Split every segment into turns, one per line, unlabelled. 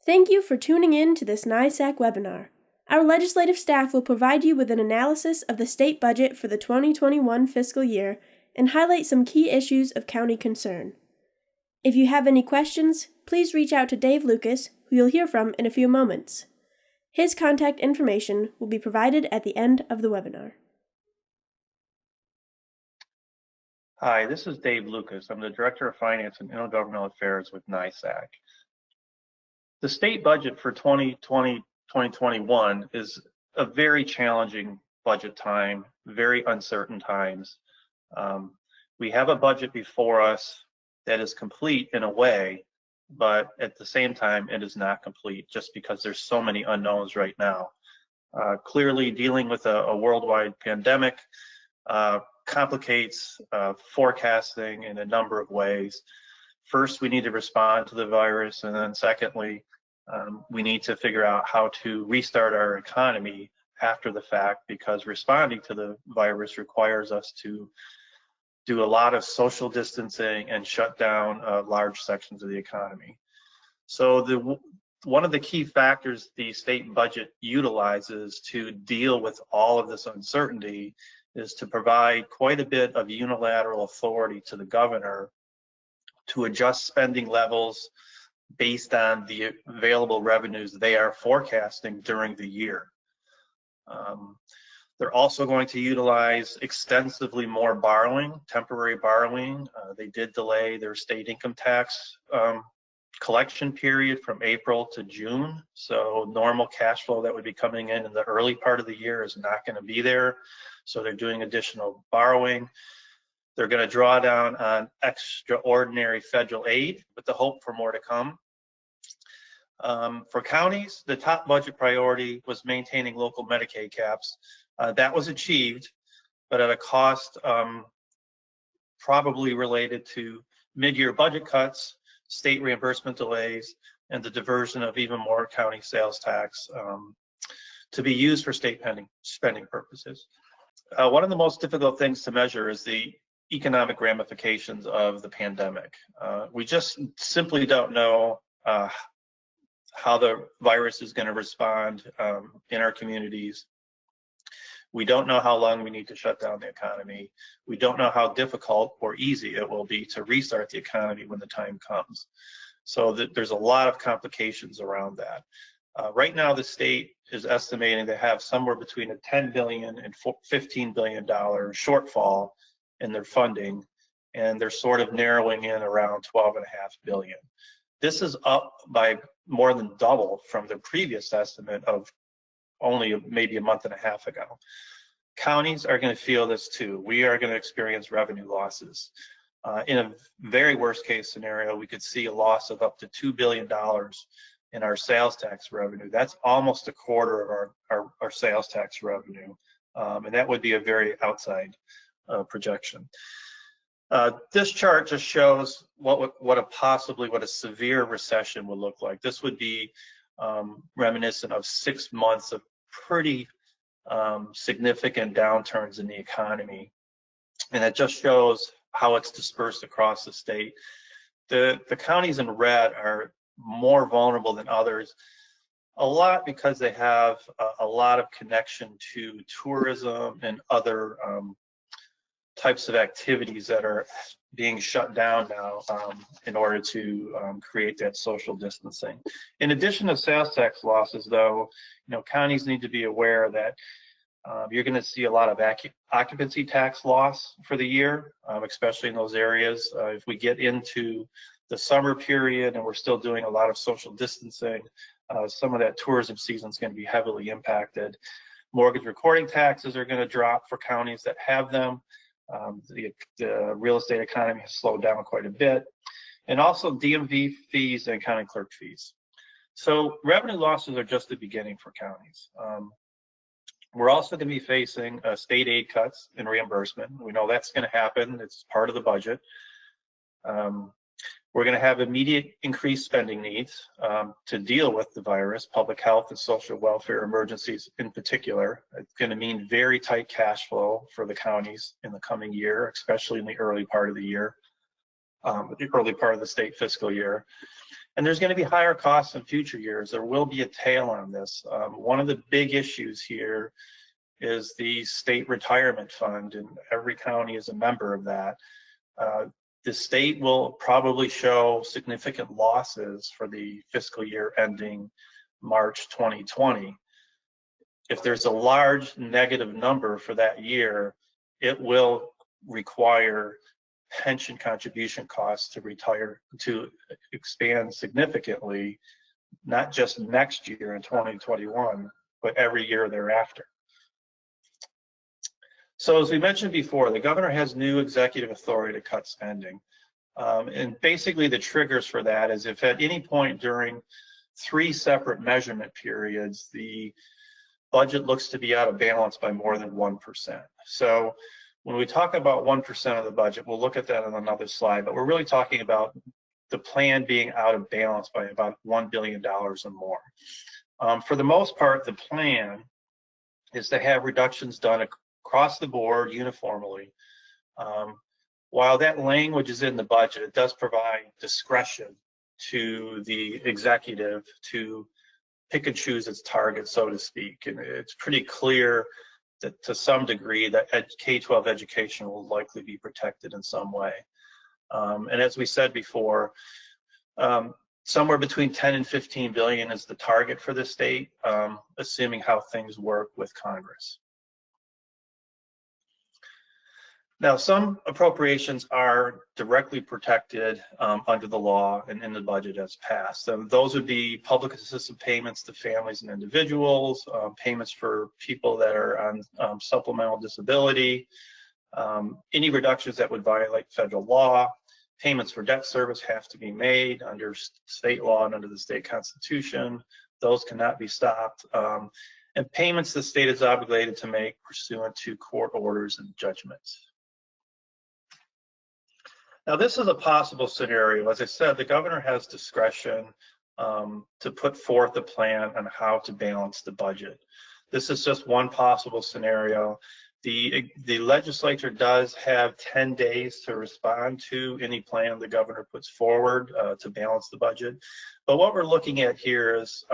Thank you for tuning in to this NYSAC webinar. Our legislative staff will provide you with an analysis of the state budget for the 2021 fiscal year and highlight some key issues of county concern. If you have any questions, please reach out to Dave Lucas, who you'll hear from in a few moments. His contact information will be provided at the end of the webinar.
Hi, this is Dave Lucas. I'm the Director of Finance and Intergovernmental Affairs with NYSAC. The state budget for 2020-2021 is a very challenging budget time, very uncertain times. We have a budget before us that is complete in a way, but at the same time, it is not complete just because there's so many unknowns right now. Clearly, dealing with a worldwide pandemic complicates forecasting in a number of ways. First, we need to respond to the virus, and then secondly, we need to figure out how to restart our economy after the fact, because responding to the virus requires us to do a lot of social distancing and shut down large sections of the economy. So one of the key factors the state budget utilizes to deal with all of this uncertainty is to provide quite a bit of unilateral authority to the governor to adjust spending levels based on the available revenues they are forecasting during the year. They're also going to utilize extensively more borrowing, temporary borrowing. They did delay their state income tax collection period from April to June. So normal cash flow that would be coming in the early part of the year is not going to be there. So they're doing additional borrowing. They're going to draw down on extraordinary federal aid with the hope for more to come. For counties, the top budget priority was maintaining local Medicaid caps. That was achieved, but at a cost probably related to mid-year budget cuts, state reimbursement delays, and the diversion of even more county sales tax to be used for state spending purposes. One of the most difficult things to measure is the economic ramifications of the pandemic. We just simply don't know how the virus is going to respond in our communities. We don't know how long we need to shut down the economy. We don't know how difficult or easy it will be to restart the economy when the time comes. So there's a lot of complications around that. Right now, the state is estimating to have somewhere between a $10 billion and $15 billion shortfall in their funding, and they're sort of narrowing in around $12.5 billion. This is up by more than double from the previous estimate of only maybe a month and a half ago. Counties are going to feel this too. We are going to experience revenue losses. In a very worst case scenario, we could see a loss of up to $2 billion in our sales tax revenue. That's almost a quarter of our sales tax revenue. And that would be a very outside projection. This chart just shows what a severe recession would look like. This would be reminiscent of 6 months of pretty significant downturns in the economy, and it just shows how it's dispersed across the state. The counties in red are more vulnerable than others, a lot because they have a lot of connection to tourism and other types of activities that are being shut down now in order to create that social distancing. In addition to sales tax losses, though, counties need to be aware that you're going to see a lot of occupancy tax loss for the year, especially in those areas. If we get into the summer period and we're still doing a lot of social distancing, some of that tourism season is going to be heavily impacted. Mortgage recording taxes are going to drop for counties that have them. The real estate economy has slowed down quite a bit, and also DMV fees and county clerk fees. So revenue losses are just the beginning for counties. We're also going to be facing state aid cuts and reimbursement. We know that's going to happen. It's part of the budget. We're going to have immediate increased spending needs to deal with the virus, public health and social welfare emergencies in particular. It's going to mean very tight cash flow for the counties in the coming year, especially in the early part of the year, the early part of the state fiscal year. And there's going to be higher costs in future years. There will be a tail on this. One of the big issues here is the state retirement fund, and every county is a member of that. The state will probably show significant losses for the fiscal year ending March 2020. If there's a large negative number for that year, it will require pension contribution costs to expand significantly, not just next year in 2021, but every year thereafter. So as we mentioned before, the governor has new executive authority to cut spending. And basically the triggers for that is if at any point during 3 separate measurement periods, the budget looks to be out of balance by more than 1%. So when we talk about 1% of the budget, we'll look at that on another slide, but we're really talking about the plan being out of balance by about $1 billion or more. For the most part, the plan is to have reductions done across the board uniformly. While that language is in the budget, it does provide discretion to the executive to pick and choose its target, so to speak. And it's pretty clear that to some degree that K-12 education will likely be protected in some way. And as we said before, somewhere between 10 and 15 billion is the target for the state, assuming how things work with Congress. Now, some appropriations are directly protected under the law and in the budget as passed. So those would be public assistance payments to families and individuals, payments for people that are on supplemental disability, any reductions that would violate federal law, payments for debt service have to be made under state law and under the state constitution. Those cannot be stopped. And payments the state is obligated to make pursuant to court orders and judgments. Now, this is a possible scenario. As I said, the governor has discretion to put forth a plan on how to balance the budget. This is just one possible scenario. The legislature does have 10 days to respond to any plan the governor puts forward to balance the budget. But what we're looking at here is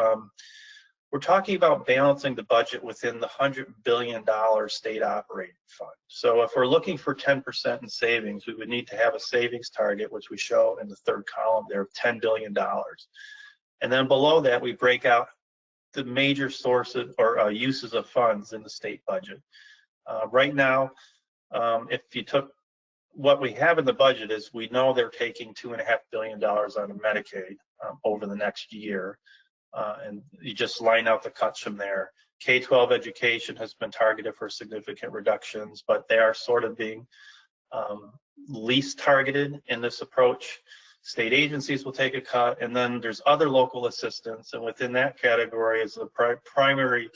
we're talking about balancing the budget within the $100 billion state operating fund. So if we're looking for 10% in savings, we would need to have a savings target, which we show in the third column there, of $10 billion. And then below that, we break out the major sources or uses of funds in the state budget. Right now, if you took what we have in the budget is we know they're taking $2.5 billion out of Medicaid over the next year. And you just line out the cuts from there. K-12 education has been targeted for significant reductions, but they are sort of being least targeted in this approach. State agencies will take a cut, and then there's other local assistance, and within that category is the primary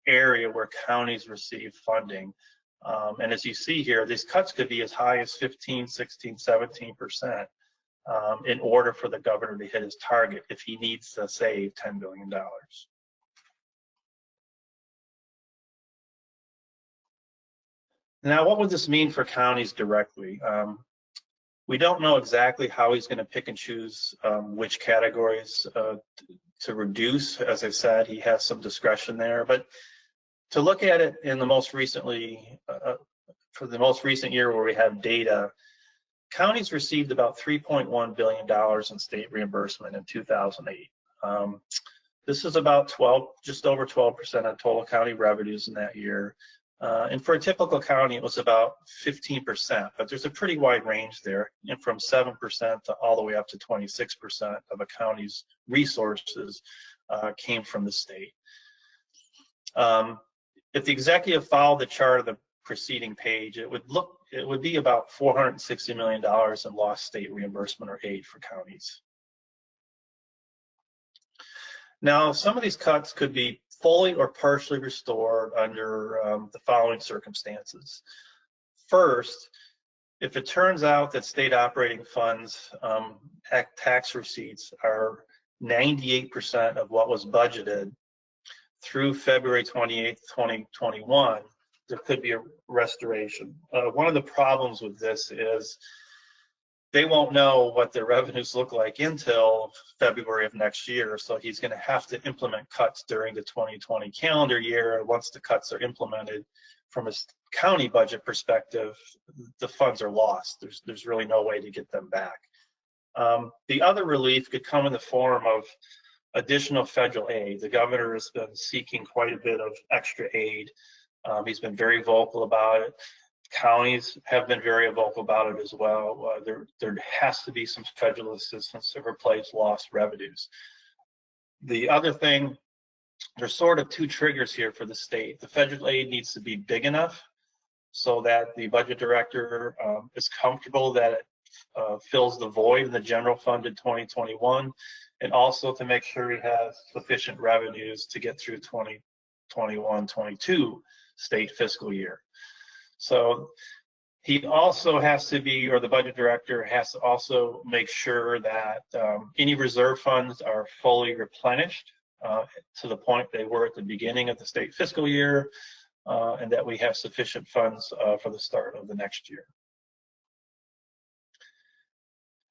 area where counties receive funding. And as you see here, these cuts could be as high as 15, 16, 17%. In order for the governor to hit his target if he needs to save $10 billion. Now, what would this mean for counties directly? We don't know exactly how he's going to pick and choose which categories to reduce. As I said, he has some discretion there, but to look at it in the most recently, for the most recent year where we have data, counties received about $3.1 billion in state reimbursement in 2008. This is about just over 12% of total county revenues in that year. And for a typical county, it was about 15%, but there's a pretty wide range there, and from 7% to all the way up to 26% of a county's resources came from the state. If the executive followed the chart of the preceding page, it would be about $460 million in lost state reimbursement or aid for counties. Now, some of these cuts could be fully or partially restored under the following circumstances. First, if it turns out that state operating funds tax receipts are 98% of what was budgeted through February 28th, 2021, there could be a restoration. One of the problems with this is they won't know what their revenues look like until February of next year. So he's going to have to implement cuts during the 2020 calendar year. Once the cuts are implemented, from a county budget perspective, the funds are lost. There's really no way to get them back. The other relief could come in the form of additional federal aid. The governor has been seeking quite a bit of extra aid. He's been very vocal about it. Counties have been very vocal about it as well. There has to be some federal assistance to replace lost revenues. The other thing, there's sort of two triggers here for the state. The federal aid needs to be big enough so that the budget director is comfortable that it fills the void in the general fund in 2021, and also to make sure he has sufficient revenues to get through 2021-22 state fiscal year. So he also has to be, or the budget director has to also make sure that any reserve funds are fully replenished to the point they were at the beginning of the state fiscal year, and that we have sufficient funds for the start of the next year.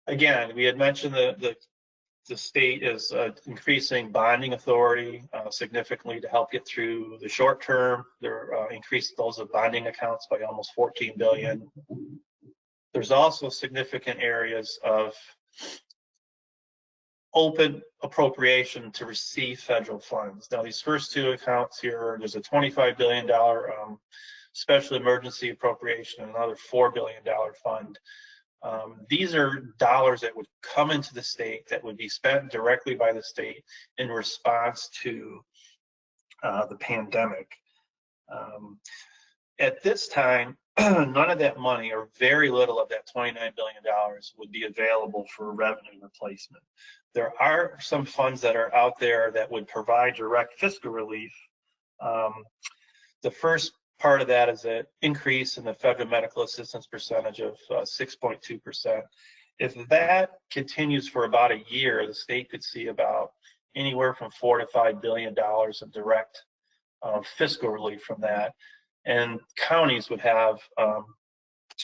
Again, we had mentioned the state is increasing bonding authority significantly to help get through the short term. They're increased those of bonding accounts by almost $14 billion. There's also significant areas of open appropriation to receive federal funds. Now, these first two accounts here, there's a $25 billion special emergency appropriation and another $4 billion fund. These are dollars that would come into the state that would be spent directly by the state in response to the pandemic. At this time, none of that money, or very little of that $29 billion, would be available for revenue replacement. There are some funds that are out there that would provide direct fiscal relief. The first part of that is an increase in the federal medical assistance percentage of 6.2%. If that continues for about a year, the state could see about anywhere from $4 to $5 billion of direct fiscal relief from that. And counties would have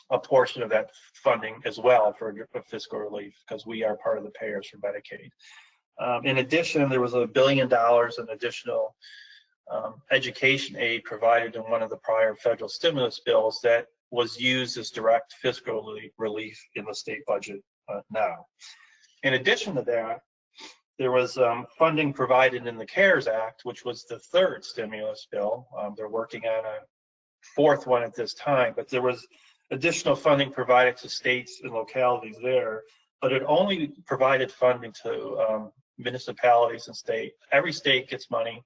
a portion of that funding as well for fiscal relief, because we are part of the payers for Medicaid. In addition, there was $1 billion in additional education aid provided in one of the prior federal stimulus bills that was used as direct fiscal relief in the state budget now. In addition to that, there was funding provided in the CARES Act, which was the third stimulus bill. They're working on a fourth one at this time, but there was additional funding provided to states and localities there, but it only provided funding to municipalities and state. Every state gets money,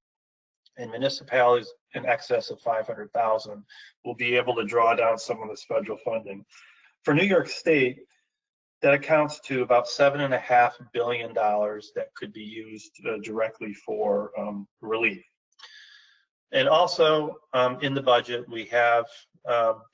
and municipalities in excess of 500,000 will be able to draw down some of this federal funding. For New York State, that accounts to about $7.5 billion that could be used directly for relief. And also in the budget, we have,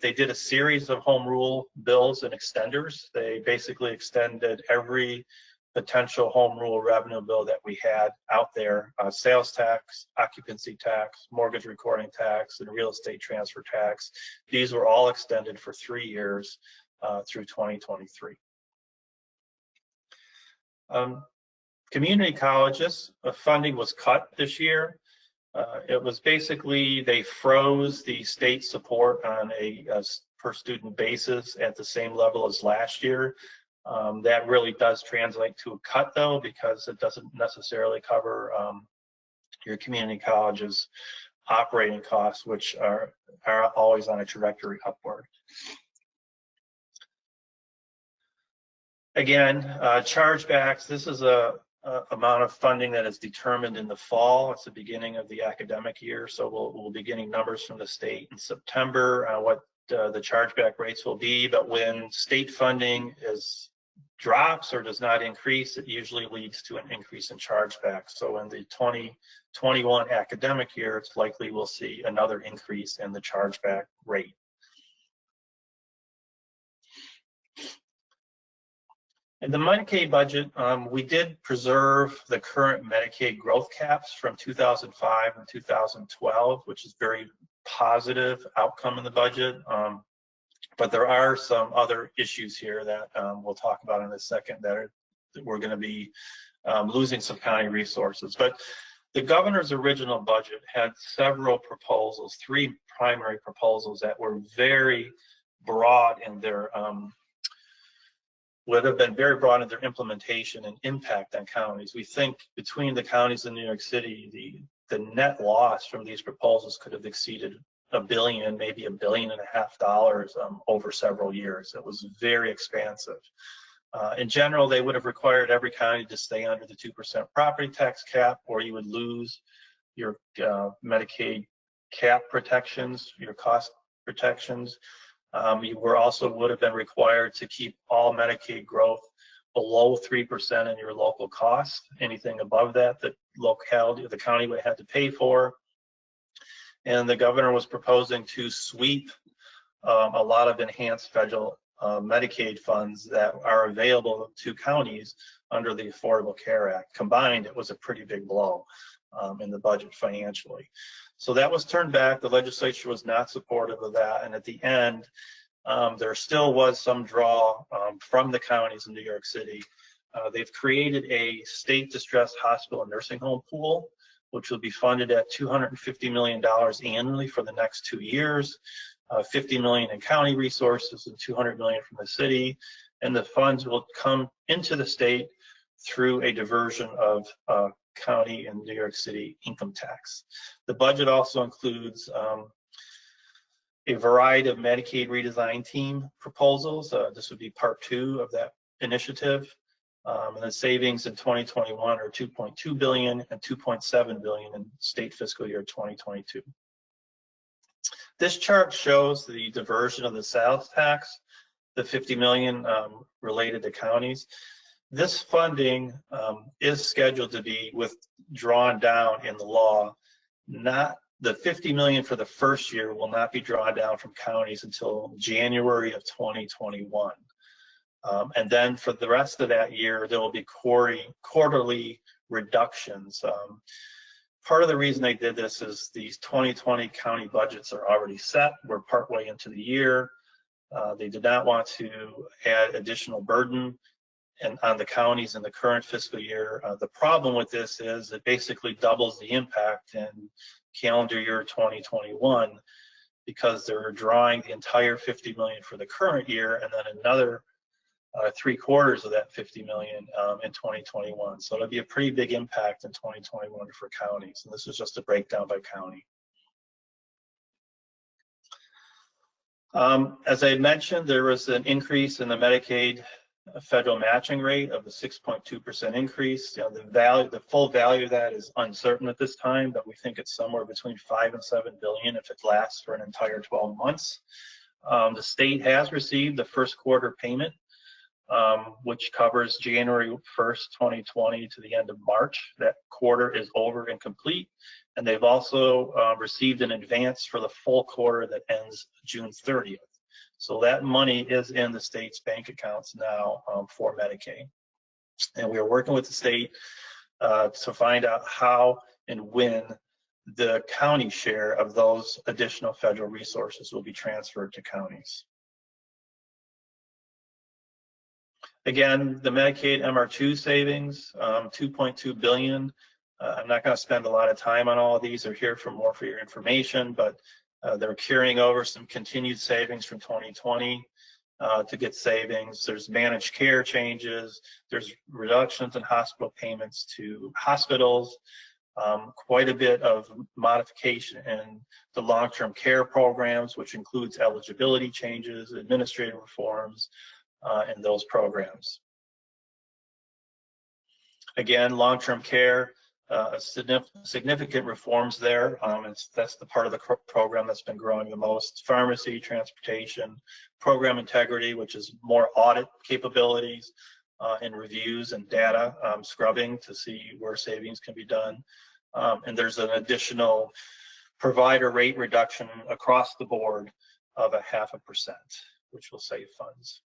they did a series of home rule bills and extenders. They basically extended every potential home rule revenue bill that we had out there: sales tax, occupancy tax, mortgage recording tax, and real estate transfer tax. These were all extended for 3 years through 2023. Community colleges, funding was cut this year. It was basically, they froze the state support on a per student basis at the same level as last year. That really does translate to a cut, though, because it doesn't necessarily cover your community college's operating costs, which are always on a trajectory upward. Again, chargebacks, this is a amount of funding that is determined in the fall. It's the beginning of the academic year, so we'll be getting numbers from the state in September on what the chargeback rates will be. But when state funding drops or does not increase, it usually leads to an increase in chargebacks. So in the 2021 academic year, it's likely we'll see another increase in the chargeback rate. In the Medicaid budget, we did preserve the current Medicaid growth caps from 2005 and 2012, which is very positive outcome in the budget. But there are some other issues here that we'll talk about in a second that we're going to be losing some county resources. But the governor's original budget had several proposals, 3 primary proposals that were very broad in their would have been very broad in their implementation and impact on counties. We think between the counties in New York City, the net loss from these proposals could have exceeded $1 billion, maybe $1.5 billion over several years. It was very expansive. In general, they would have required every county to stay under the 2% property tax cap, or you would lose your Medicaid cap protections, your cost protections. You would have been required to keep all Medicaid growth below 3% in your local cost. Anything above that, the county would have had to pay for. And the governor was proposing to sweep a lot of enhanced federal Medicaid funds that are available to counties under the Affordable Care Act. Combined, it was a pretty big blow in the budget financially. So that was turned back. The legislature was not supportive of that. And at the end, there still was some draw from the counties in New York City. They've created a state distressed hospital and nursing home pool, which will be funded at $250 million annually for the next 2 years, $50 million in county resources and $200 million from the city. And the funds will come into the state through a diversion of county and New York City income tax. The budget also includes a variety of Medicaid redesign team proposals. This would be part 2 of that initiative. And the savings in 2021 are $2.2 billion and $2.7 billion in state fiscal year 2022. This chart shows the diversion of the sales tax, the $50 million related to counties. This funding is scheduled to be withdrawn down in the law. Not the $50 million for the first year will not be drawn down from counties until January of 2021. And then for the rest of that year, there will be quarterly reductions. Part of the reason they did this is these 2020 county budgets are already set. We're partway into the year. They did not want to add additional burden on the counties in the current fiscal year. The problem with this is it basically doubles the impact in calendar year 2021 because they're drawing the entire $50 million for the current year and then another 3/4 of that $50 million in 2021. So it'll be a pretty big impact in 2021 for counties. And this is just a breakdown by county. As I mentioned, there was an increase in the Medicaid federal matching rate of the 6.2% increase. You know, the full value of that is uncertain at this time, but we think it's somewhere between $5 and $7 billion if it lasts for an entire 12 months. The state has received the first quarter payment, which covers January 1st, 2020 to the end of March. That quarter is over and complete. And they've also received an advance for the full quarter that ends June 30th. So that money is in the state's bank accounts now for Medicaid. And we are working with the state to find out how and when the county share of those additional federal resources will be transferred to counties. Again, the Medicaid MR2 savings, $2.2 billion. I'm not going to spend a lot of time on all of these. They're here for more for your information, but they're carrying over some continued savings from 2020 to get savings. There's managed care changes. There's reductions in hospital payments to hospitals. Quite a bit of modification in the long-term care programs, which includes eligibility changes, administrative reforms, in those programs. Again, long-term care, significant reforms there. That's the part of the program that's been growing the most. Pharmacy, transportation, program integrity, which is more audit capabilities and reviews and data scrubbing to see where savings can be done. And there's an additional provider rate reduction across the board of 0.5%, which will save funds.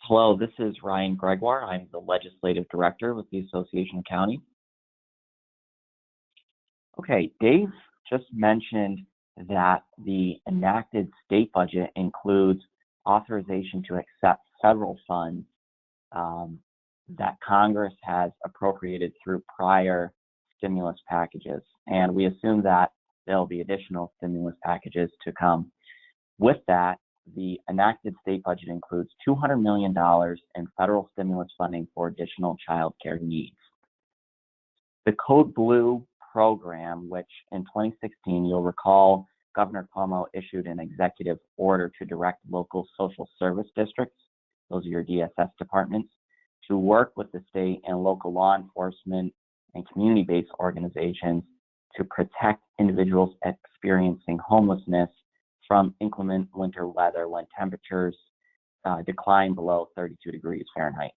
Hello, this is Ryan Gregoire. I'm the Legislative Director with the Association of Counties. Okay, Dave just mentioned that the enacted state budget includes authorization to accept federal funds that Congress has appropriated through prior stimulus packages. And we assume that there'll be additional stimulus packages to come. With that, the enacted state budget includes $200 million in federal stimulus funding for additional child care needs. The Code Blue program, which in 2016, you'll recall, Governor Cuomo issued an executive order to direct local social service districts, those are your DSS departments, to work with the state and local law enforcement and community-based organizations to protect individuals experiencing homelessness from inclement winter weather when temperatures decline below 32 degrees Fahrenheit.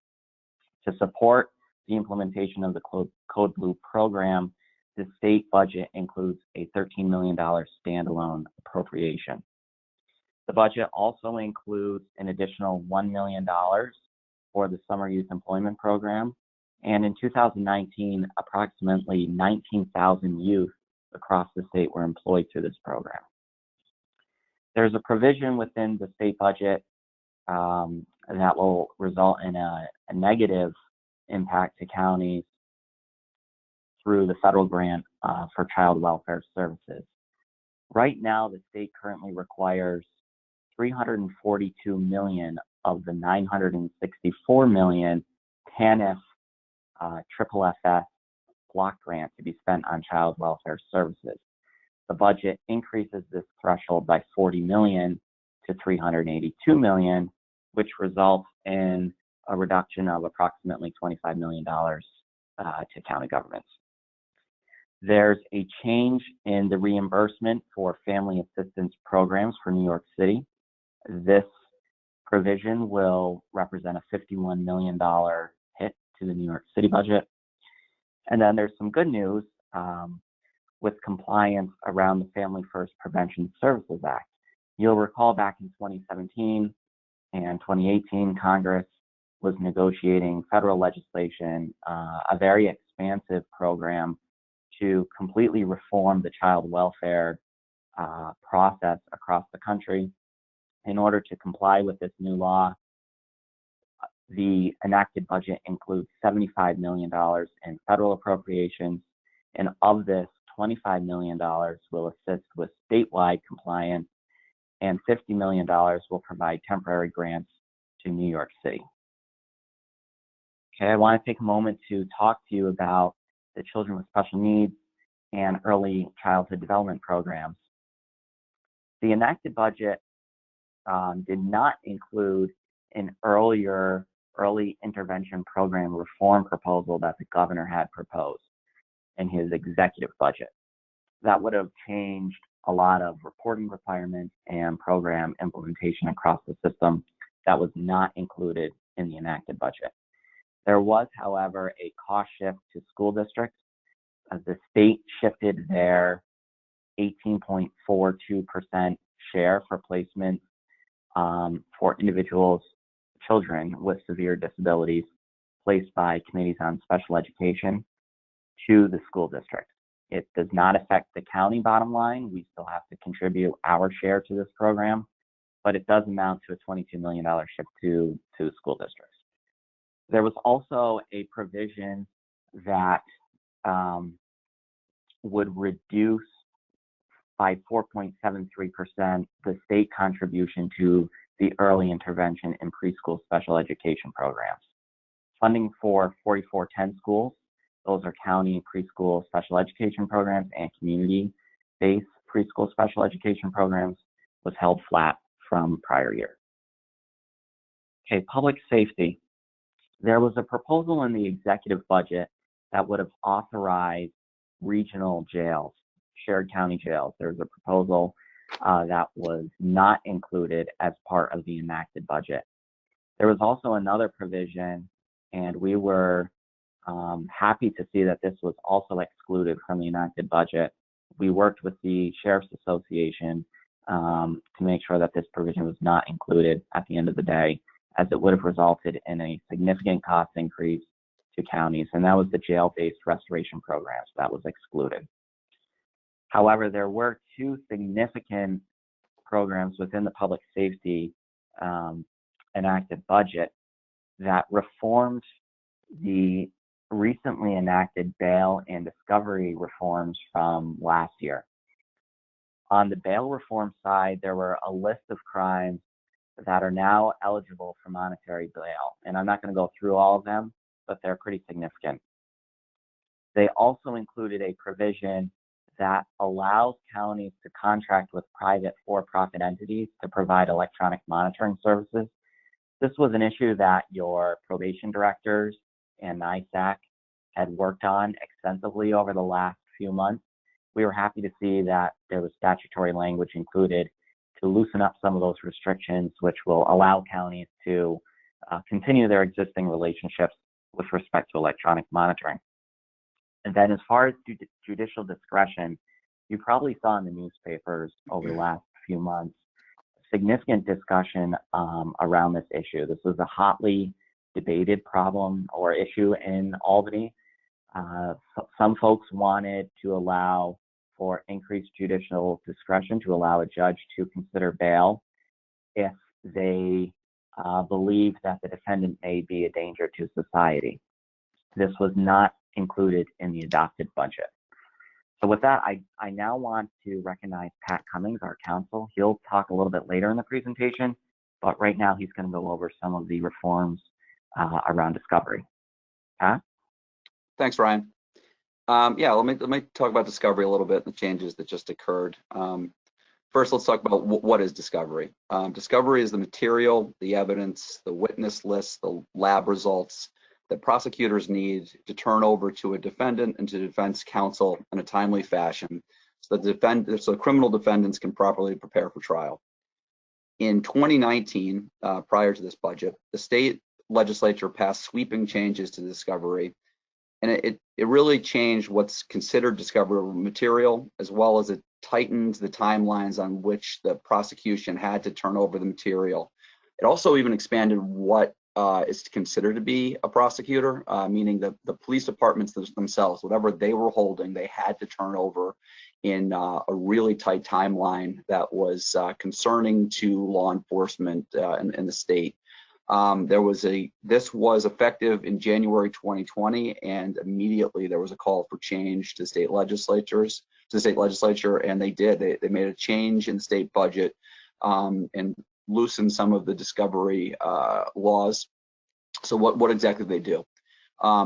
To support the implementation of the Code Blue program, the state budget includes a $13 million standalone appropriation. The budget also includes an additional $1 million for the Summer Youth Employment Program. And in 2019, approximately 19,000 youth across the state were employed through this program. There's a provision within the state budget that will result in a negative impact to counties through the federal grant for child welfare services. Right now, the state currently requires $342 million of the $964 million TANF FFF block grant to be spent on child welfare services. The budget increases this threshold by $40 million to $382 million, which results in a reduction of approximately $25 million to county governments. There's a change in the reimbursement for family assistance programs for New York City. This provision will represent a $51 million hit to the New York City budget. And then there's some good news with compliance around the Family First Prevention Services Act. You'll recall back in 2017 and 2018, Congress was negotiating federal legislation, a very expansive program to completely reform the child welfare process across the country. In order to comply with this new law, the enacted budget includes $75 million in federal appropriations, and of this, $25 million will assist with statewide compliance, and $50 million will provide temporary grants to New York City. Okay, I want to take a moment to talk to you about the Children with Special Needs and Early Childhood Development programs. The enacted budget did not include an earlier early intervention program reform proposal that the governor had proposed in his executive budget. That would have changed a lot of reporting requirements and program implementation across the system. That was not included in the enacted budget. There was, however, a cost shift to school districts as the state shifted their 18.42% share for placement for individuals, children with severe disabilities placed by committees on special education to the school district. It does not affect the county bottom line. We still have to contribute our share to this program, but it does amount to a $22 million shift to school districts. There was also a provision that would reduce by 4.73% the state contribution to the early intervention and preschool special education programs. Funding for 4410 schools, those are county preschool special education programs and community-based preschool special education programs, was held flat from prior year. Okay, public safety. There was a proposal in the executive budget that would have authorized regional jails, shared county jails. There was a proposal that was not included as part of the enacted budget. There was also another provision, and we were happy to see that this was also excluded from the enacted budget. We worked with the Sheriff's Association to make sure that this provision was not included at the end of the day, as it would have resulted in a significant cost increase to counties, and that was the jail-based restoration programs that was excluded. However, there were two significant programs within the public safety enacted budget that reformed the recently enacted bail and discovery reforms from last year. On the bail reform side, there were a list of crimes that are now eligible for monetary bail. And I'm not going to go through all of them, but they're pretty significant. They also included a provision that allows counties to contract with private for-profit entities to provide electronic monitoring services. This was an issue that your probation directors and NYSAC had worked on extensively over the last few months. We were happy to see that there was statutory language included to loosen up some of those restrictions, which will allow counties to continue their existing relationships with respect to electronic monitoring. And then as far as judicial discretion, you probably saw in the newspapers over the last few months significant discussion around this issue. This was a hotly debated problem or issue in Albany. Some folks wanted to allow for increased judicial discretion to allow a judge to consider bail if they believe that the defendant may be a danger to society. This was not included in the adopted budget. So with that, I now want to recognize Pat Cummings, our counsel. He'll talk a little bit later in the presentation, but right now he's going to go over some of the reforms around discovery. Pat?
Thanks, Ryan. Yeah, let me talk about discovery a little bit and the changes that just occurred. First, let's talk about what is discovery. Discovery is the material, the evidence, the witness list, the lab results that prosecutors need to turn over to a defendant and to defense counsel in a timely fashion so that criminal defendants can properly prepare for trial. In 2019, prior to this budget, the state legislature passed sweeping changes to discovery, and it really changed what's considered discovery material, as well as it tightened the timelines on which the prosecution had to turn over the material. It also even expanded what is considered to be a prosecutor, meaning that the police departments themselves, whatever they were holding, they had to turn over in a really tight timeline that was concerning to law enforcement in the state. This was effective in January 2020, and immediately there was a call for change to state legislature, and they did. They made a change in the state budget and loosened some of the discovery laws. So what exactly did they do?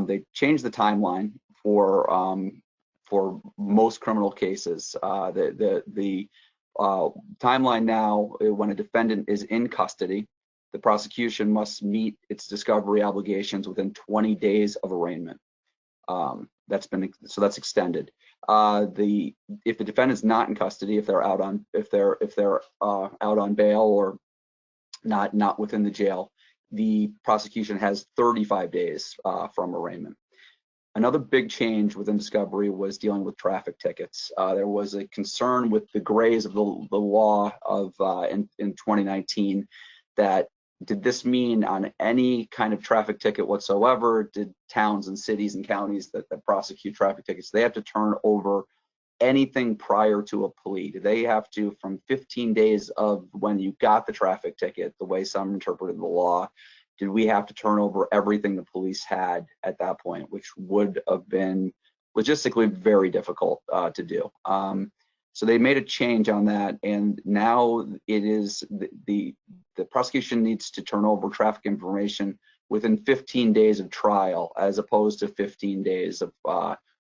They changed the timeline for most criminal cases. The timeline now, when a defendant is in custody, the prosecution must meet its discovery obligations within 20 days of arraignment. That's extended. If the defendant's not in custody, if they're out on bail or not within the jail, the prosecution has 35 days from arraignment. Another big change within discovery was dealing with traffic tickets. There was a concern with the grays of the law of in 2019 that did this mean on any kind of traffic ticket whatsoever, did towns and cities and counties that prosecute traffic tickets, they have to turn over anything prior to a plea? Do they have to, from 15 days of when you got the traffic ticket, the way some interpreted the law, did we have to turn over everything the police had at that point, which would have been logistically very difficult to do. So they made a change on that, and now it is the prosecution needs to turn over traffic information within 15 days of trial, as opposed to 15 days of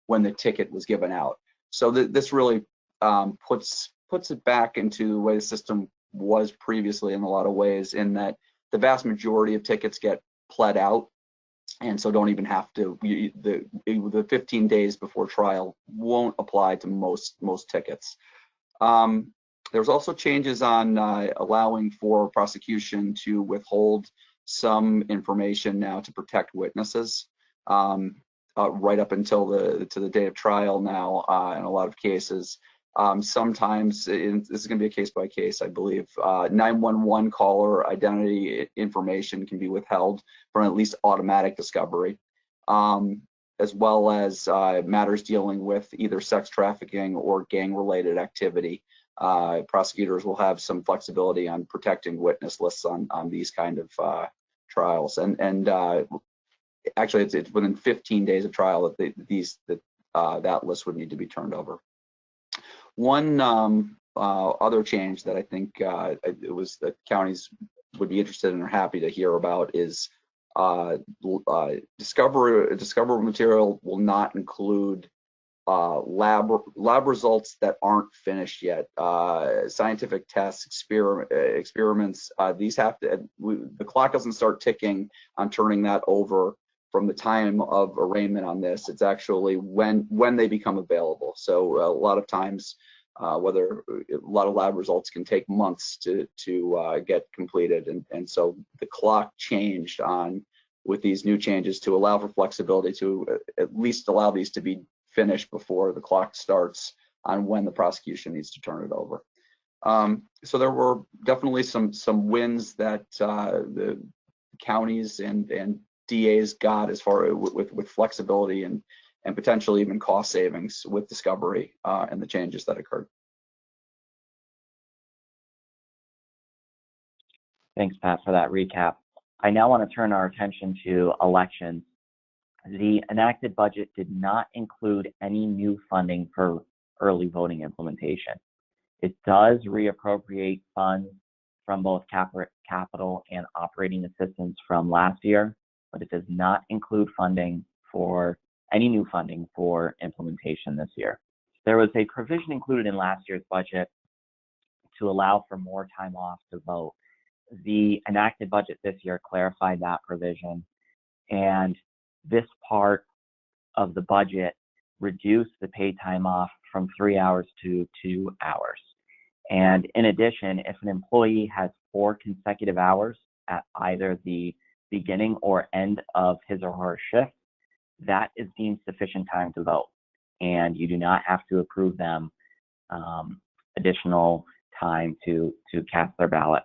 when the ticket was given out. So this really puts it back into the way the system was previously in a lot of ways, in that the vast majority of tickets get pled out, and so don't even have to, the 15 days before trial won't apply to most tickets. There's also changes on allowing for prosecution to withhold some information now to protect witnesses, right up until the day of trial now in a lot of cases. Sometimes this is going to be a case by case, I believe. 911 caller identity information can be withheld from at least automatic discovery. as well as matters dealing with either sex trafficking or gang-related activity. Prosecutors will have some flexibility on protecting witness lists on these kind of trials. And actually, it's within 15 days of trial that that list would need to be turned over. One other change that I think it was that counties would be interested in or happy to hear about is discoverable material will not include lab results that aren't finished yet. Scientific tests, experiments, these have to, the clock doesn't start ticking on turning that over from the time of arraignment on this. It's actually when they become available. So a lot of times, a lot of lab results can take months to get completed, and so the clock changed with these new changes to allow for flexibility to at least allow these to be finished before the clock starts on when the prosecution needs to turn it over. So there were definitely some wins that the counties and DAs got as far with flexibility and potentially even cost savings with discovery and the changes that occurred.
Thanks, Pat, for that recap. I now want to turn our attention to elections. The enacted budget did not include any new funding for early voting implementation. It does reappropriate funds from both capital and operating assistance from last year, but it does not include any new funding for implementation this year. There was a provision included in last year's budget to allow for more time off to vote. The enacted budget this year clarified that provision, and this part of the budget reduced the paid time off from 3 hours to 2 hours. And in addition, if an employee has 4 consecutive hours at either the beginning or end of his or her shift, that is deemed sufficient time to vote, and you do not have to approve them additional time to cast their ballot.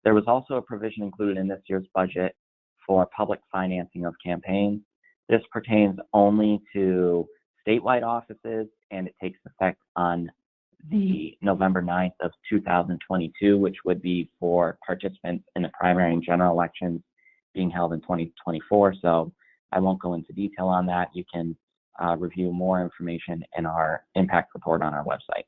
There was also a provision included in this year's budget for public financing of campaigns. This pertains only to statewide offices, and it takes effect on the November 9th of 2022, which would be for participants in the primary and general elections being held in 2024. So I won't go into detail on that. You can review more information in our impact report on our website.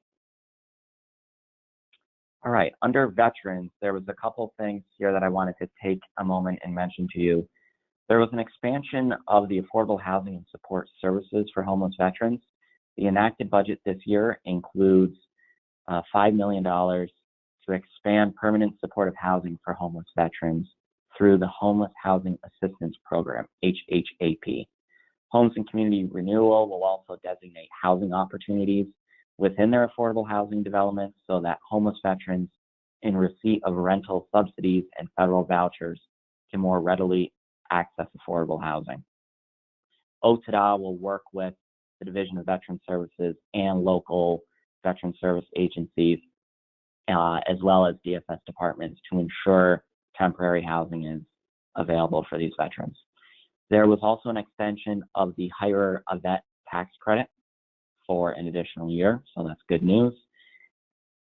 All right, under veterans, there was a couple things here that I wanted to take a moment and mention to you. There was an expansion of the affordable housing and support services for homeless veterans. The enacted budget this year includes $5 million to expand permanent supportive housing for homeless veterans through the Homeless Housing Assistance Program, HHAP. Homes and Community Renewal will also designate housing opportunities within their affordable housing developments so that homeless veterans in receipt of rental subsidies and federal vouchers can more readily access affordable housing. OTDA will work with the Division of Veteran Services and local veteran service agencies, as well as DFS departments, to ensure temporary housing is available for these veterans. There was also an extension of the Hire a Vet tax credit for an additional year, so that's good news.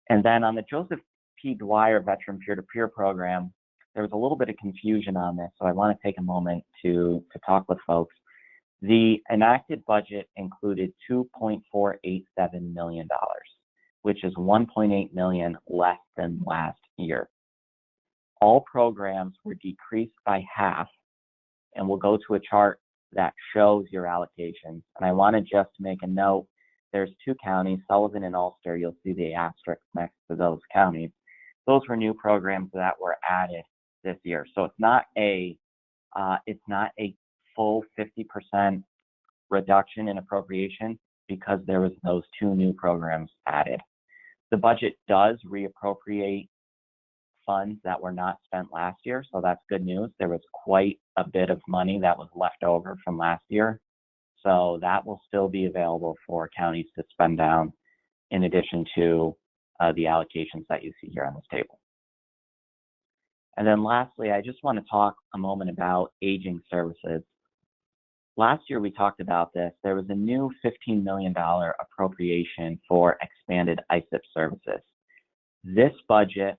And then on the Joseph P. Dwyer Veteran Peer-to-Peer Program, there was a little bit of confusion on this, so I want to take a moment to talk with folks. The enacted budget included $2.487 million, which is $1.8 million less than last year. All programs were decreased by half, and we'll go to a chart that shows your allocations. And I want to just make a note, there's 2 counties, Sullivan and Ulster. You'll see the asterisk next to those counties. Those were new programs that were added this year. So it's not a full 50% reduction in appropriation because there was those 2 new programs added. The budget does reappropriate funds that were not spent last year, so that's good news. There was quite a bit of money that was left over from last year, so that will still be available for counties to spend down in addition to the allocations that you see here on this table. And then lastly, I just want to talk a moment about aging services. Last year we talked about this. There was a new $15 million appropriation for expanded ISIP services. This budget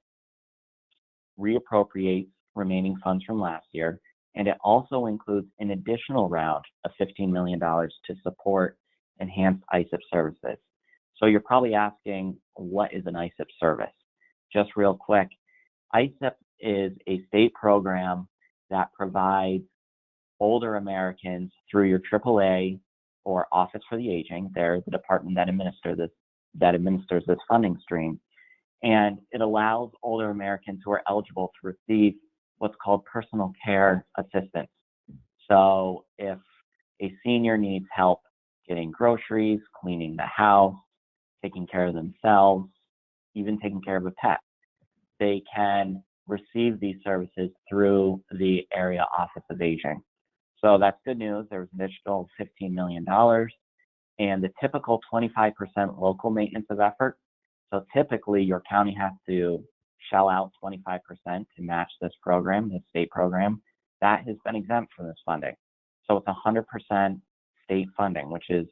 reappropriates remaining funds from last year, and it also includes an additional round of $15 million to support enhanced ISIP services. So you're probably asking, what is an ISIP service? Just real quick, ISIP is a state program that provides older Americans through your AAA or Office for the Aging. They're the department that administers this funding stream. And it allows older Americans who are eligible to receive what's called personal care assistance. So if a senior needs help getting groceries, cleaning the house, taking care of themselves, even taking care of a pet, they can receive these services through the area Office of Aging. So that's good news. There's an additional $15 million and the typical 25% local maintenance of effort. So typically your county has to shell out 25% to match this program, this state program. That has been exempt from this funding. So it's 100% state funding, which is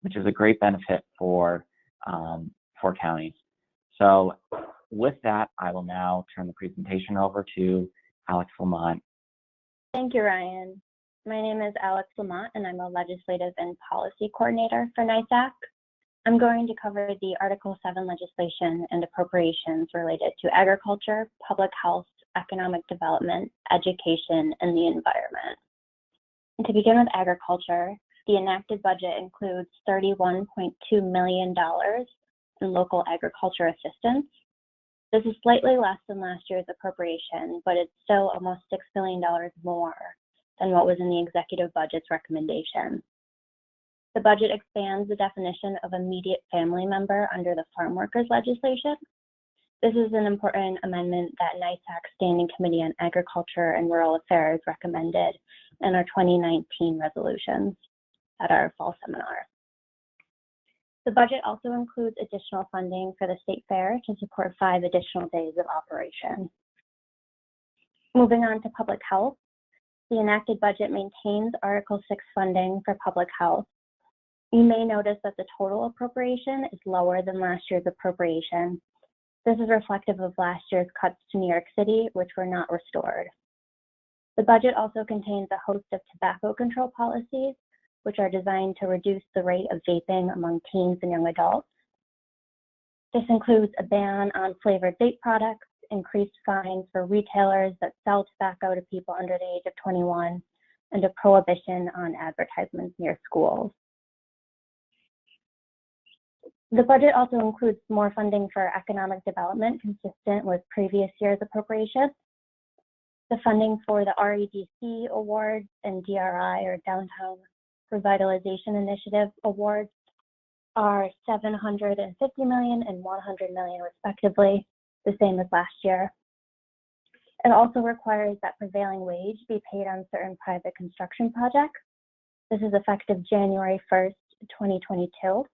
a great benefit for counties. So with that, I will now turn the presentation over to Alex LaMonte.
Thank you, Ryan. My name is Alex LaMonte, and I'm a Legislative and Policy Coordinator for NYSAC. I'm going to cover the Article 7 legislation and appropriations related to agriculture, public health, economic development, education, and the environment. And to begin with agriculture, the enacted budget includes $31.2 million in local agriculture assistance. This is slightly less than last year's appropriation, but it's still almost $6 million more than what was in the executive budget's recommendation. The budget expands the definition of immediate family member under the farm workers legislation. This is an important amendment that NYSAC's Standing Committee on Agriculture and Rural Affairs recommended in our 2019 resolutions at our fall seminar. The budget also includes additional funding for the state fair to support 5 additional days of operation. Moving on to public health, the enacted budget maintains Article 6 funding for public health. You may notice that the total appropriation is lower than last year's appropriation. This is reflective of last year's cuts to New York City, which were not restored. The budget also contains a host of tobacco control policies, which are designed to reduce the rate of vaping among teens and young adults. This includes a ban on flavored vape products, increased fines for retailers that sell tobacco to people under the age of 21, and a prohibition on advertisements near schools. The budget also includes more funding for economic development consistent with previous year's appropriation. The funding for the REDC awards and DRI, or Downtown Revitalization Initiative awards, are $750 million and $100 million respectively, the same as last year. It also requires that prevailing wage be paid on certain private construction projects. This is effective January 1st, 2022.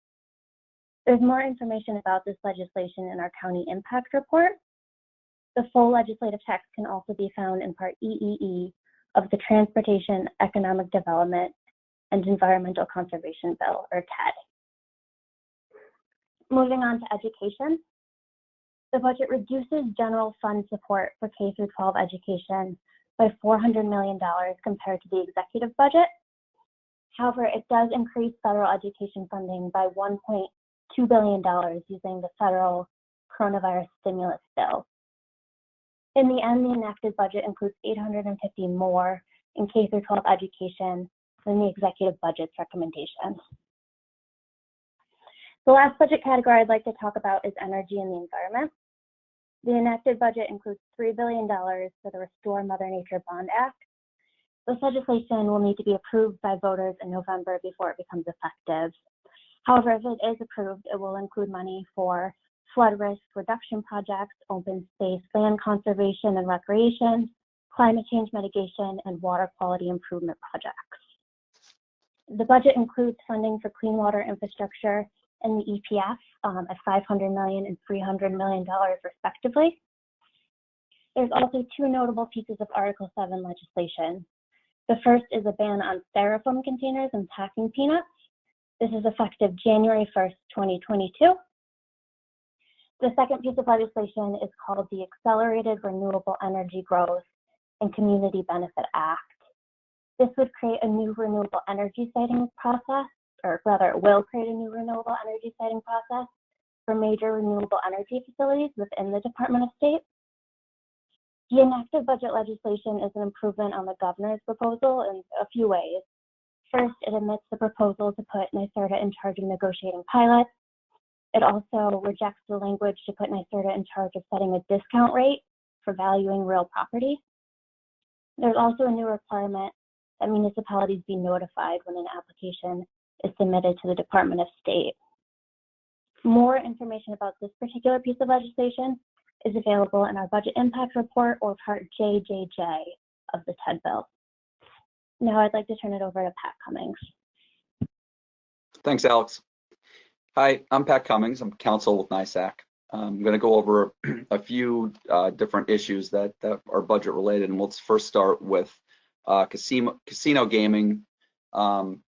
There's more information about this legislation in our county impact report. The full legislative text can also be found in Part EEE of the Transportation, Economic Development, and Environmental Conservation Bill, or TED. Moving on to education. The budget reduces general fund support for K-12 education by $400 million compared to the executive budget. However, it does increase federal education funding by $1.2 billion using the federal coronavirus stimulus bill. In the end, the enacted budget includes $850 more in K-12 education than the executive budget's recommendations. The last budget category I'd like to talk about is energy and the environment. The enacted budget includes $3 billion for the Restore Mother Nature Bond Act. This legislation will need to be approved by voters in November before it becomes effective. However, if it is approved, it will include money for flood risk reduction projects, open space land conservation and recreation, climate change mitigation, and water quality improvement projects. The budget includes funding for clean water infrastructure and the EPF at $500 million and $300 million respectively. There's also 2 notable pieces of Article 7 legislation. The first is a ban on styrofoam containers and packing peanuts. This is effective January 1st, 2022. The second piece of legislation is called the Accelerated Renewable Energy Growth and Community Benefit Act. This would create a new renewable energy siting process, or rather it will create a new renewable energy siting process for major renewable energy facilities within the Department of State. The enacted budget legislation is an improvement on the governor's proposal in a few ways. First, it omits the proposal to put NYSERDA in charge of negotiating pilots. It also rejects the language to put NYSERDA in charge of setting a discount rate for valuing real property. There's also a new requirement that municipalities be notified when an application is submitted to the Department of State. More information about this particular piece of legislation is available in our Budget Impact Report or Part JJJ of the TED bill. Now I'd like to turn it over to Pat Cummings.
Thanks, Alex. Hi, I'm Pat Cummings. I'm counsel with NYSAC. I'm going to go over a few different issues that are budget related, and let's first start with casino gaming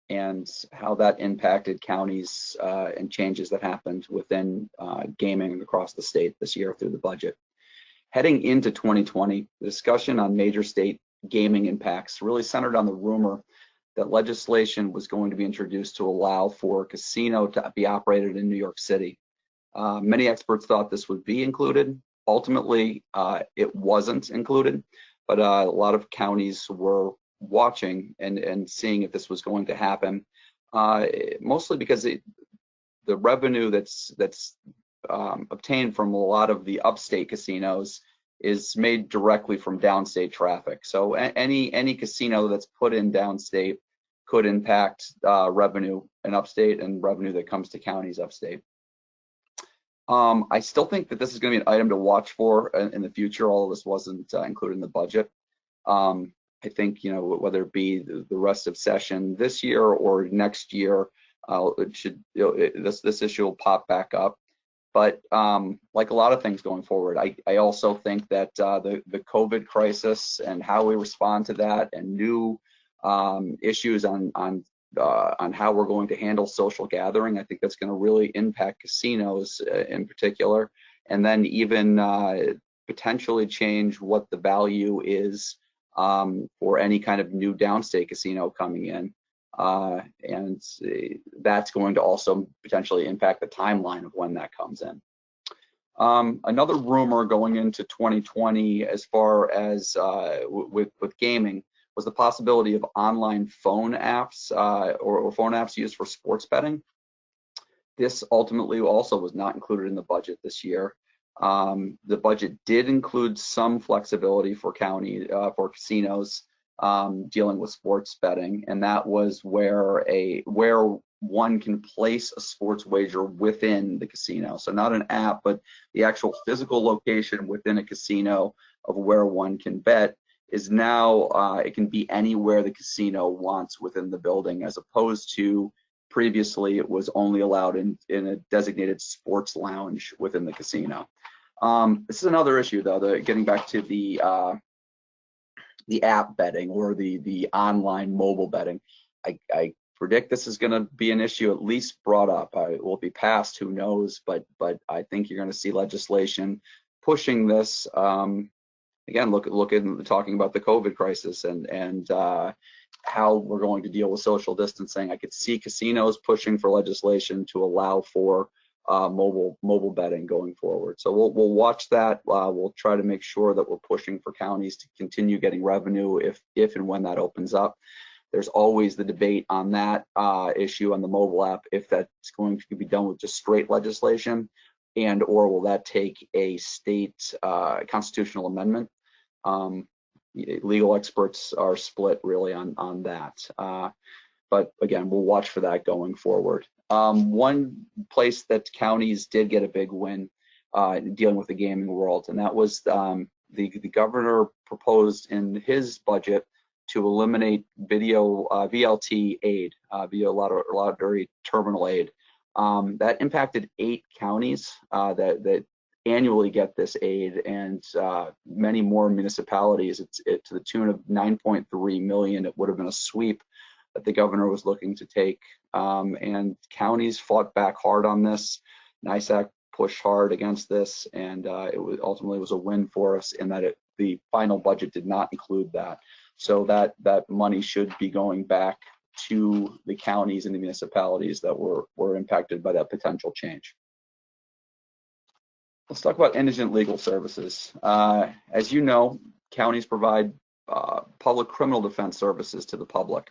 and how that impacted counties and changes that happened within gaming across the state this year through the budget. Heading into 2020, the discussion on major state gaming impacts really centered on the rumor that legislation was going to be introduced to allow for a casino to be operated in New York City. Many experts thought this would be included. Ultimately, it wasn't included, but a lot of counties were watching and seeing if this was going to happen, mostly because the revenue that's obtained from a lot of the upstate casinos is made directly from downstate traffic. So any casino that's put in downstate could impact revenue in upstate and revenue that comes to counties upstate. I still think that this is going to be an item to watch for in the future, although this wasn't included in the budget. I think, whether it be the rest of session this year or next year, this issue will pop back up. But like a lot of things going forward, I also think that the COVID crisis and how we respond to that and new issues on how we're going to handle social gathering, I think that's going to really impact casinos in particular, and then even potentially change what the value is for any kind of new downstate casino coming in. And that's going to also potentially impact the timeline of when that comes in. Another rumor going into 2020 as far as with gaming was the possibility of online phone apps or phone apps used for sports betting. This ultimately also was not included in the budget this year. The budget did include some flexibility for casinos dealing with sports betting, and that was where one can place a sports wager within the casino. So not an app, but the actual physical location within a casino of where one can bet is now it can be anywhere the casino wants within the building, as opposed to previously it was only allowed in a designated sports lounge within the casino. This is another issue though, getting back to the app betting or the online mobile betting. I predict this is going to be an issue at least brought up. It will be passed, who knows, but I think you're going to see legislation pushing this. Again, look at talking about the COVID crisis and how we're going to deal with social distancing. I could see casinos pushing for legislation to allow for mobile betting going forward. So we'll watch that. We'll try to make sure that we're pushing for counties to continue getting revenue if and when that opens up. There's always the debate on that issue on the mobile app, if that's going to be done with just straight legislation or will that take a state constitutional amendment. Legal experts are split really on that. But again, we'll watch for that going forward. One place that counties did get a big win dealing with the gaming world, and that was the governor proposed in his budget to eliminate VLT aid, video lottery terminal aid. That impacted 8 counties that annually get this aid, and many more municipalities. It's to the tune of 9.3 million. It would have been a sweep that the governor was looking to take, and counties fought back hard on this. NYSAC pushed hard against this, and it was ultimately was a win for us in that the final budget did not include that. So that money should be going back to the counties and the municipalities that were impacted by that potential change. Let's talk about indigent legal services. As you know, counties provide public criminal defense services to the public.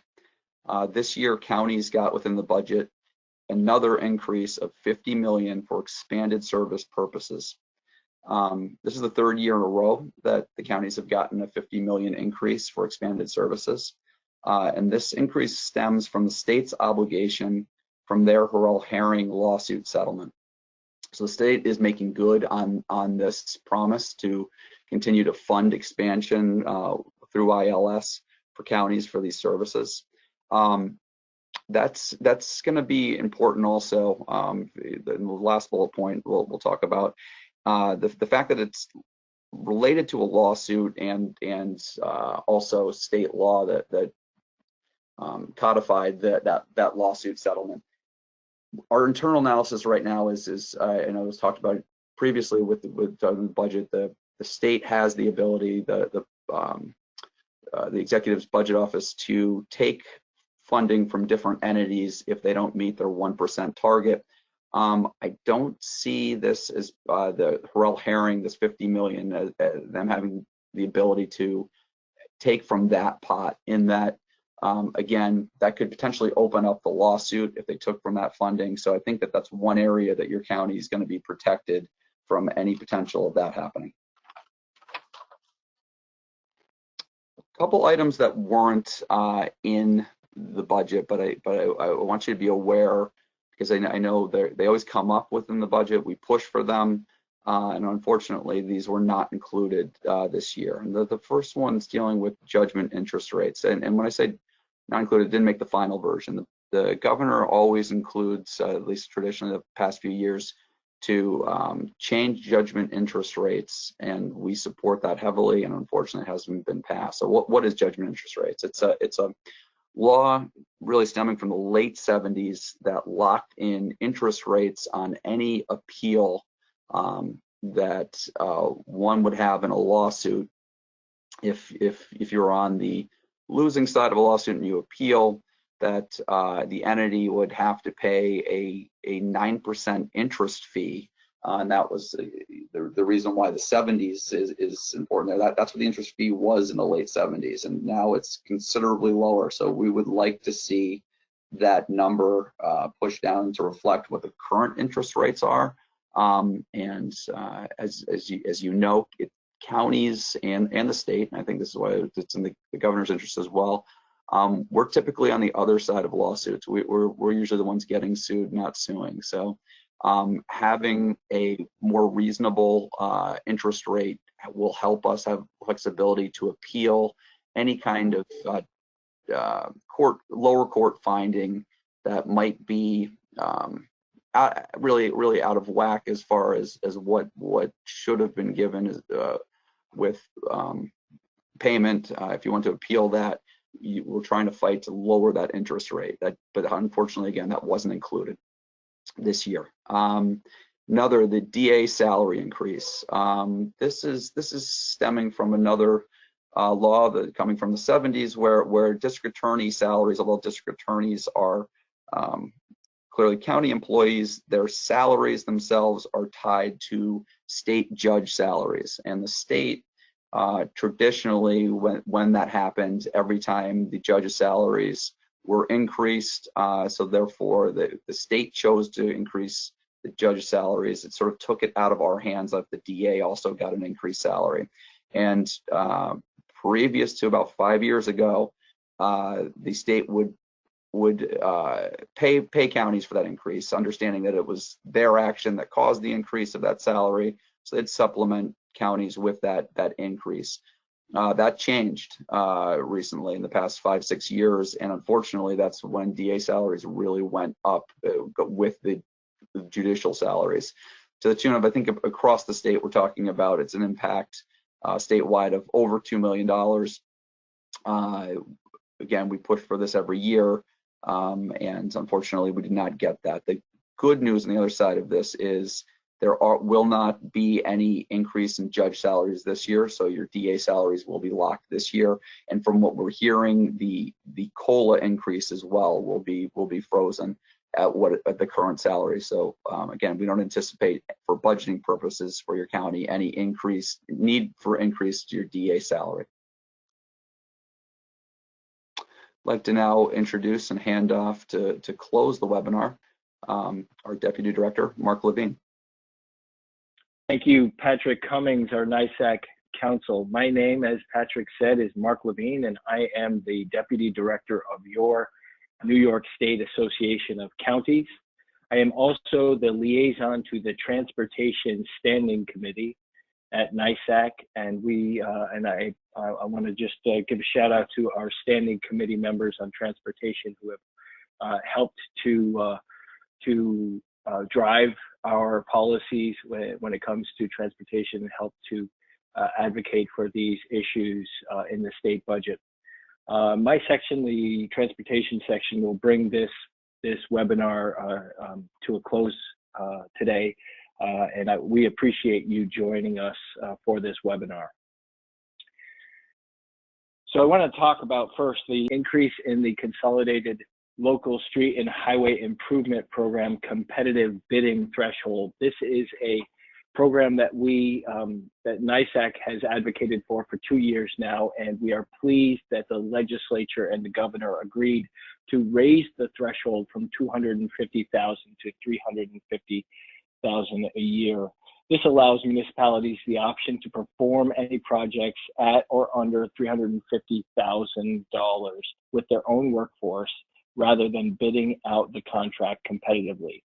This year, counties got within the budget another increase of $50 million for expanded service purposes. This is the third year in a row that the counties have gotten a $50 million increase for expanded services. And this increase stems from the state's obligation from their Hurrell Herring lawsuit settlement. So the state is making good on this promise to continue to fund expansion through ILS for counties for these services. That's going to be important also. The last bullet point we'll talk about the fact that it's related to a lawsuit and also state law that codified that lawsuit settlement. Our internal analysis right now is and it was talked about previously with the budget. The state has the ability, the executive's budget office, to take funding from different entities if they don't meet their 1% target. I don't see this as the Hurrell Herring, this $50 million, as them having the ability to take from that pot, in that, again, that could potentially open up the lawsuit if they took from that funding. So I think that that's one area that your county is going to be protected from any potential of that happening. A couple items that weren't in the budget, but I want you to be aware, because I know they always come up within the budget. We push for them, and unfortunately, these were not included this year. And the first one's dealing with judgment interest rates. And when I say not included, didn't make the final version. The governor always includes, at least traditionally the past few years, to change judgment interest rates, and we support that heavily. And unfortunately, it hasn't been passed. So what is judgment interest rates? It's a law really stemming from the late 70s that locked in interest rates on any appeal that one would have in a lawsuit. If you're on the losing side of a lawsuit and you appeal, that the entity would have to pay a 9% interest fee. And that was the reason why the 70s is important there. That's what the interest fee was in the late 70s, and now it's considerably lower. So we would like to see that number pushed down to reflect what the current interest rates are. As you know, counties and the state, and I think this is why it's in the governor's interest as well, we're typically on the other side of lawsuits. We're usually the ones getting sued, not suing. So having a more reasonable interest rate will help us have flexibility to appeal any kind of lower court finding that might be really out of whack as far as what should have been given with payment. If you want to appeal that, we're trying to fight to lower that interest rate. But unfortunately, again, that wasn't included this year. The DA salary increase. This is stemming from another law that coming from the 70s, where district attorney salaries, although district attorneys are clearly county employees, their salaries themselves are tied to state judge salaries, and the state traditionally, when that happened, every time the judge's salaries were increased, so therefore the state chose to increase the judge's salaries. It sort of took it out of our hands that the DA also got an increased salary. And previous to about 5 years ago, the state would pay counties for that increase, understanding that it was their action that caused the increase of that salary. So they'd supplement counties with that increase. That changed recently in the past 5-6 years, and unfortunately, that's when DA salaries really went up with the judicial salaries. to the tune of, I think across the state, we're talking about it's an impact statewide of over $2 million. Again, we push for this every year, and unfortunately we did not get that. The good news on the other side of this is there will not be any increase in judge salaries this year, so your DA salaries will be locked this year. And from what we're hearing, the COLA increase as well will be frozen at the current salary. So again, we don't anticipate for budgeting purposes for your county any need for increase to your DA salary. I'd like to now introduce and hand off to close the webinar our Deputy Director, Mark LaVigne.
Thank you, Patrick Cummings, our NYSAC counsel. My name, as Patrick said, is Mark LaVigne, and I am the Deputy Director of your New York State Association of Counties. I am also the liaison to the Transportation Standing Committee at NYSAC, and I want to just give a shout out to our standing committee members on transportation who have helped to drive our policies when it comes to transportation and help to advocate for these issues in the state budget. My section, the transportation section, will bring this webinar to a close today, and we appreciate you joining us for this webinar. So I want to talk about first the increase in the Consolidated Local Street and Highway Improvement Program competitive bidding threshold. This is a program that that NYSAC has advocated for 2 years now, and we are pleased that the legislature and the governor agreed to raise the threshold from $250,000 to $350,000 a year. This allows municipalities the option to perform any projects at or under $350,000 with their own workforce, rather than bidding out the contract competitively.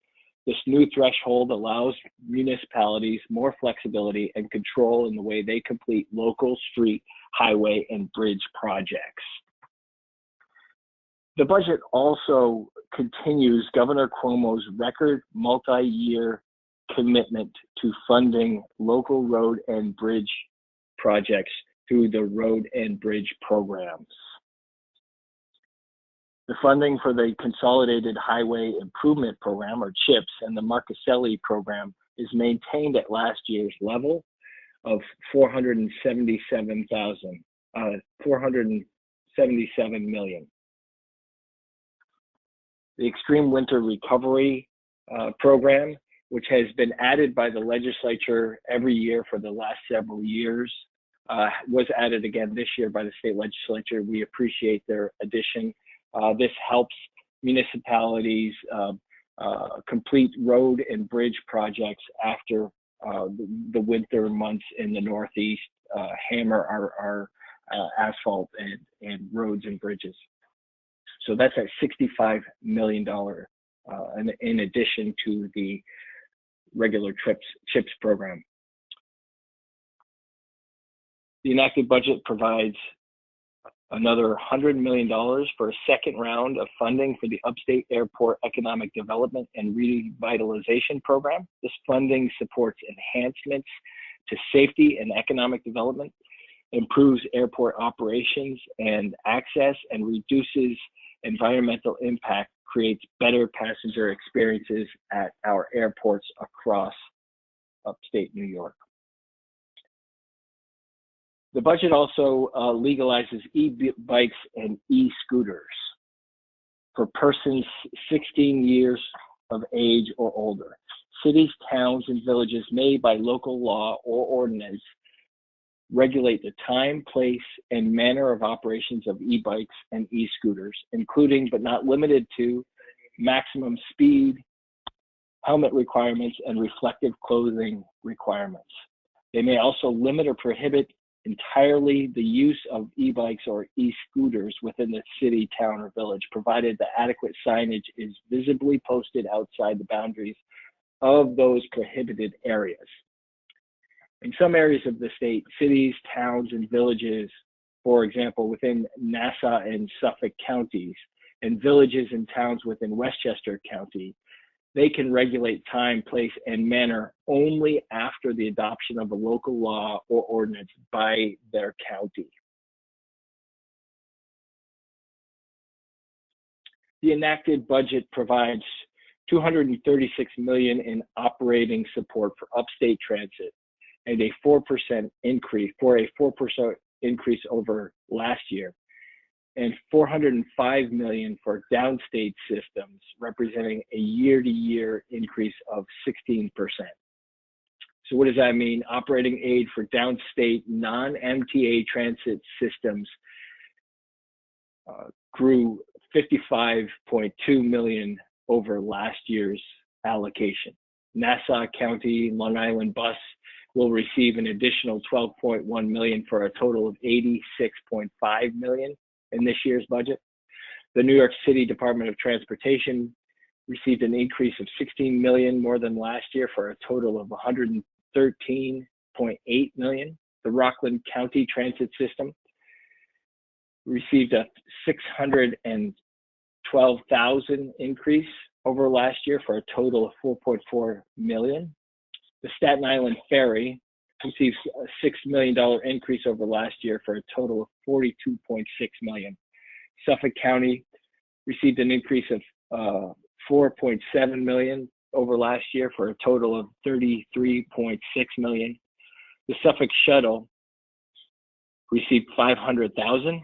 This new threshold allows municipalities more flexibility and control in the way they complete local street, highway, and bridge projects. The budget also continues Governor Cuomo's record multi-year commitment to funding local road and bridge projects through the Road and Bridge programs. The funding for the Consolidated Highway Improvement Program, or CHIPS, and the Marcaselli program is maintained at last year's level of $477 million. The Extreme Winter Recovery Program, which has been added by the legislature every year for the last several years, was added again this year by the state legislature. We appreciate their addition. This helps municipalities complete road and bridge projects after the winter months in the Northeast hammer our asphalt and roads and bridges. So that's at $65 million in addition to the regular CHIPS program. The enacted budget provides another $100 million for a second round of funding for the Upstate Airport Economic Development and Revitalization Program. This funding supports enhancements to safety and economic development, improves airport operations and access, and reduces environmental impact, creates better passenger experiences at our airports across upstate New York. The budget also legalizes e-bikes and e-scooters for persons 16 years of age or older. Cities, towns, and villages may, by local law or ordinance, regulate the time, place, and manner of operations of e-bikes and e-scooters, including but not limited to maximum speed, helmet requirements, and reflective clothing requirements. They may also limit or prohibit entirely the use of e-bikes or e-scooters within the city, town, or village, provided that adequate signage is visibly posted outside the boundaries of those prohibited areas. In some areas of the state, cities, towns, and villages, for example, within Nassau and Suffolk counties, and villages and towns within Westchester County, they can regulate time, place, and manner only after the adoption of a local law or ordinance by their county. The enacted budget provides $236 million in operating support for upstate transit and a 4% increase over last year, and $405 million for downstate systems, representing a year-to-year increase of 16%. So what does that mean? Operating aid for downstate non-MTA transit systems grew $55.2 million over last year's allocation. Nassau County Long Island Bus will receive an additional $12.1 million for a total of $86.5 million in this year's budget. The New York City Department of Transportation received an increase of $16 million more than last year for a total of $113.8 million. The Rockland County Transit System received a $612,000 increase over last year for a total of $4.4 million. The Staten Island Ferry received a $6 million increase over last year for a total of $42.6 million. Suffolk County received an increase of $4.7 million over last year for a total of $33.6 million. The Suffolk Shuttle received $500,000.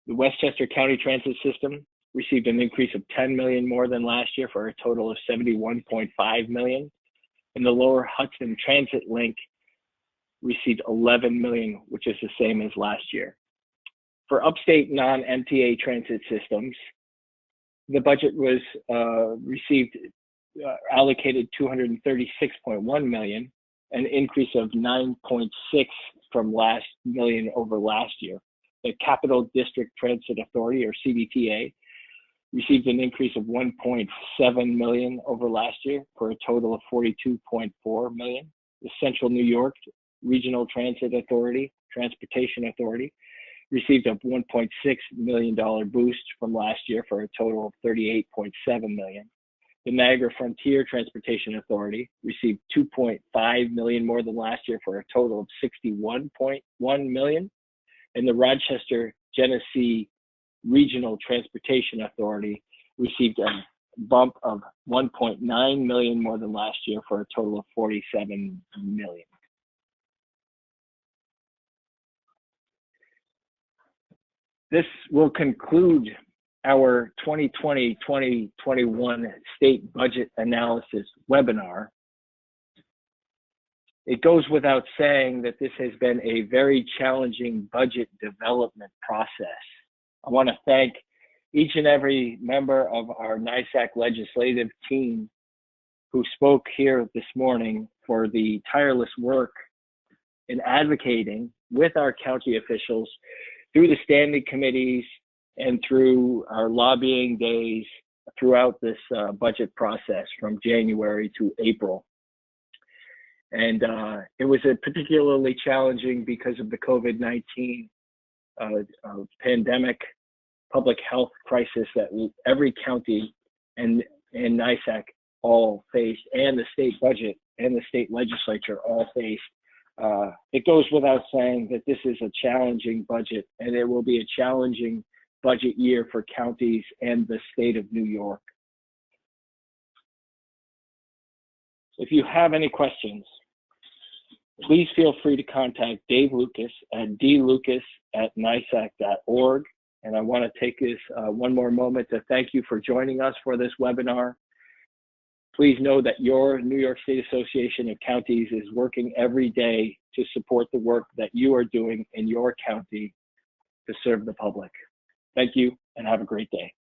The Westchester County Transit System received an increase of $10 million more than last year for a total of $71.5 million. And the Lower Hudson Transit Link received $11 million, which is the same as last year. For upstate non-MTA transit systems, the budget was allocated $236.1 million, an increase of $9.6 from last million over last year. The Capital District Transit Authority, or CDTA, received an increase of $1.7 million over last year for a total of $42.4 million. The Central New York Regional Transit Authority, Transportation Authority, received a $1.6 million boost from last year for a total of $38.7 million. The Niagara Frontier Transportation Authority received $2.5 million more than last year for a total of $61.1 million. And the Rochester Genesee Regional Transportation Authority received a bump of $1.9 million more than last year for a total of $47 million. This will conclude our 2020-2021 state budget analysis webinar. It goes without saying that this has been a very challenging budget development process. I want to thank each and every member of our NYSAC Legislative Team who spoke here this morning for the tireless work in advocating with our county officials through the standing committees and through our lobbying days throughout this budget process from January to April. And it was particularly challenging because of the COVID-19 pandemic, public health crisis that every county and NYSAC all faced, and the state budget and the state legislature all faced. It goes without saying that this is a challenging budget, and it will be a challenging budget year for counties and the state of New York. If you have any questions, please feel free to contact Dave Lucas at dlucas@nysac.org. And I want to take this one more moment to thank you for joining us for this webinar. Please know that your New York State Association of Counties is working every day to support the work that you are doing in your county to serve the public. Thank you and have a great day.